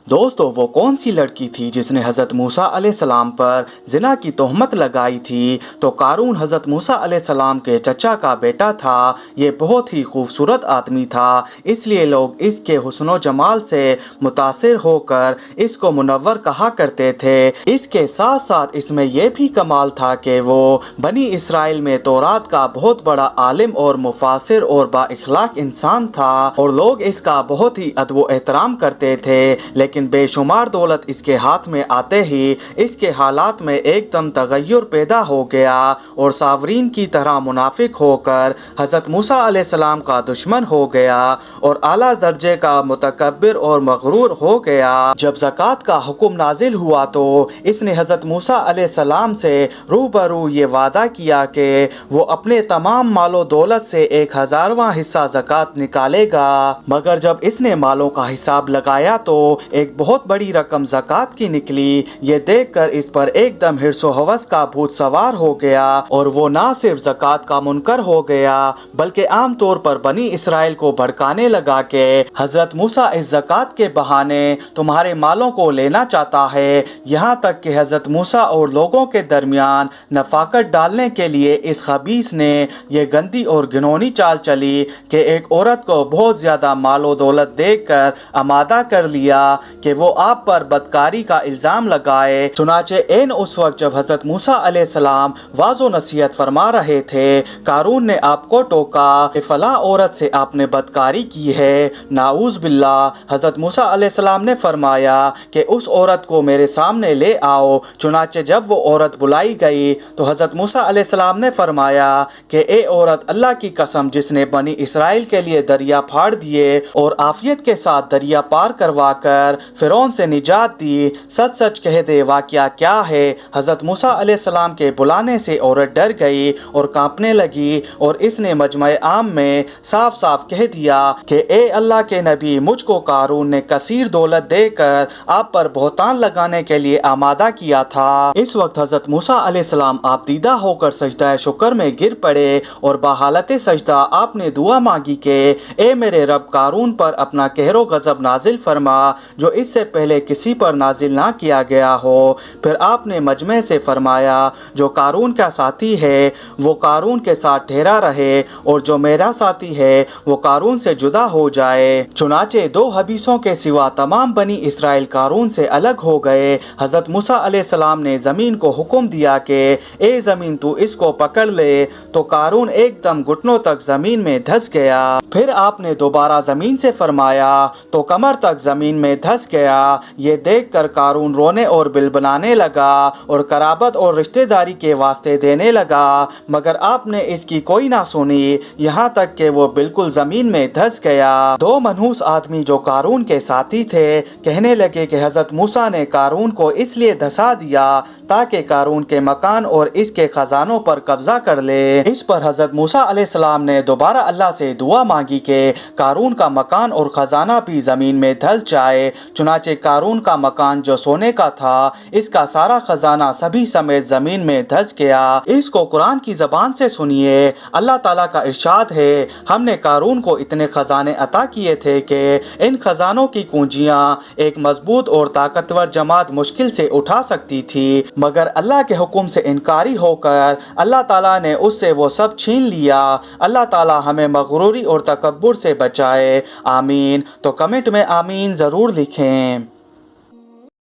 دوستو وہ کون سی لڑکی تھی جس نے حضرت موسیٰ علیہ السلام پر زنا کی تہمت لگائی تھی؟ تو قارون حضرت موسیٰ علیہ السلام کے چچا کا بیٹا تھا۔ یہ بہت ہی خوبصورت آدمی تھا، اس لیے لوگ اس کے حسن و جمال سے متاثر ہو کر اس کو منور کہا کرتے تھے۔ اس کے ساتھ ساتھ اس میں یہ بھی کمال تھا کہ وہ بنی اسرائیل میں تورات کا بہت بڑا عالم اور مفسر اور با اخلاق انسان تھا، اور لوگ اس کا بہت ہی ادب و احترام کرتے تھے۔ لیکن بے شمار دولت اس کے ہاتھ میں آتے ہی اس کے حالات میں ایک دم تغیر پیدا ہو گیا اور ساورین کی طرح منافق ہو کر حضرت موسیٰ علیہ السلام کا دشمن ہو گیا اور اعلیٰ درجے کا متکبر اور مغرور ہو گیا۔ جب زکوٰۃ کا حکم نازل ہوا تو اس نے حضرت موسیٰ علیہ السلام سے روبرو یہ وعدہ کیا کہ وہ اپنے تمام مال و دولت سے 1,000واں حصہ زکوٰۃ نکالے گا، مگر جب اس نے مالوں کا حساب لگایا تو ایک بہت بڑی رقم زکوٰۃ کی نکلی۔ یہ دیکھ کر اس پر ایک دم حرص و ہوس کا بھوت سوار ہو گیا اور وہ نہ صرف زکوٰۃ کا منکر ہو گیا بلکہ عام طور پر بنی اسرائیل کو بھڑکانے لگا کہ حضرت موسیٰ اس زکوٰۃ کے بہانے تمہارے مالوں کو لینا چاہتا ہے، یہاں تک کہ حضرت موسیٰ اور لوگوں کے درمیان نفاقت ڈالنے کے لیے اس خبیث نے یہ گندی اور گھنونی چال چلی کہ ایک عورت کو بہت زیادہ مال و دولت دے کر آمادہ کر لیا کہ وہ آپ پر بدکاری کا الزام لگائے۔ چنانچہ اس وقت جب حضرت موسیٰ علیہ السلام واضح و نصیحت فرما رہے تھے، قارون نے آپ کو ٹوکا کہ فلاں عورت سے آپ نے بدکاری کی ہے، نعوذ باللہ۔ حضرت موسیٰ علیہ السلام نے فرمایا کہ اس عورت کو میرے سامنے لے آؤ۔ چنانچہ جب وہ عورت بلائی گئی تو حضرت موسیٰ علیہ السلام نے فرمایا کہ اے عورت، اللہ کی قسم جس نے بنی اسرائیل کے لیے دریا پھاڑ دیے اور عافیت کے ساتھ دریا پار کروا کر فرعون سے نجات دی، سچ سچ کہہ دے واقعہ کیا ہے؟ حضرت موسیٰ علیہ السلام کے بلانے سے عورت ڈر گئی اور کانپنے لگی اور اس نے مجمع عام میں صاف صاف کہہ دیا کہ اے اللہ کے نبی، مجھ کو قارون نے کثیر دولت دے کر آپ پر بہتان لگانے کے لیے آمادہ کیا تھا۔ اس وقت حضرت موسیٰ علیہ السلام آپ دیدہ ہو کر سجدہ شکر میں گر پڑے اور بحالت سجدہ آپ نے دعا مانگی کہ اے میرے رب، قارون پر اپنا قہر و غضب نازل فرما جو اس سے پہلے کسی پر نازل نہ کیا گیا ہو۔ پھر آپ نے مجمع سے فرمایا جو قارون کا ساتھی ہے وہ قارون کے ساتھ ٹھہرا رہے اور جو میرا ساتھی ہے وہ قارون سے جدا ہو جائے۔ چنانچہ 2 حبیسوں کے سوا تمام بنی اسرائیل قارون سے الگ ہو گئے۔ حضرت موسیٰ علیہ السلام نے زمین کو حکم دیا کہ اے زمین تو اس کو پکڑ لے، تو قارون ایک دم گھٹنوں تک زمین میں دھس گیا۔ پھر آپ نے دوبارہ زمین سے فرمایا تو کمر تک زمین میں دھس گیا۔ یہ دیکھ کر قارون رونے اور بلبلانے لگا اور قرابت اور رشتہ داری کے واسطے دینے لگا، مگر آپ نے اس کی کوئی نہ سنی، یہاں تک کہ وہ بالکل زمین میں دھس گیا۔ 2 منحوس آدمی جو قارون کے ساتھی تھے کہنے لگے کہ حضرت موسیٰ نے قارون کو اس لیے دھسا دیا تاکہ قارون کے مکان اور اس کے خزانوں پر قبضہ کر لے۔ اس پر حضرت موسیٰ علیہ السلام نے دوبارہ اللہ سے دعا مانگی کہ قارون کا مکان اور خزانہ بھی زمین میں دھس جائے۔ چنانچہ قارون کا مکان جو سونے کا تھا، اس کا سارا خزانہ سبھی سمیت زمین میں دھس گیا۔ اس کو قرآن کی زبان سے سنیے۔ اللہ تعالیٰ کا ارشاد ہے، ہم نے قارون کو اتنے خزانے عطا کیے تھے کہ ان خزانوں کی کنجیاں ایک مضبوط اور طاقتور جماعت مشکل سے اٹھا سکتی تھی، مگر اللہ کے حکم سے انکاری ہو کر اللہ تعالیٰ نے اس سے وہ سب چھین لیا۔ اللہ تعالیٰ ہمیں مغروری اور تکبر سے بچائے، آمین۔ تو کمنٹ میں آمین ضرور لکھیں۔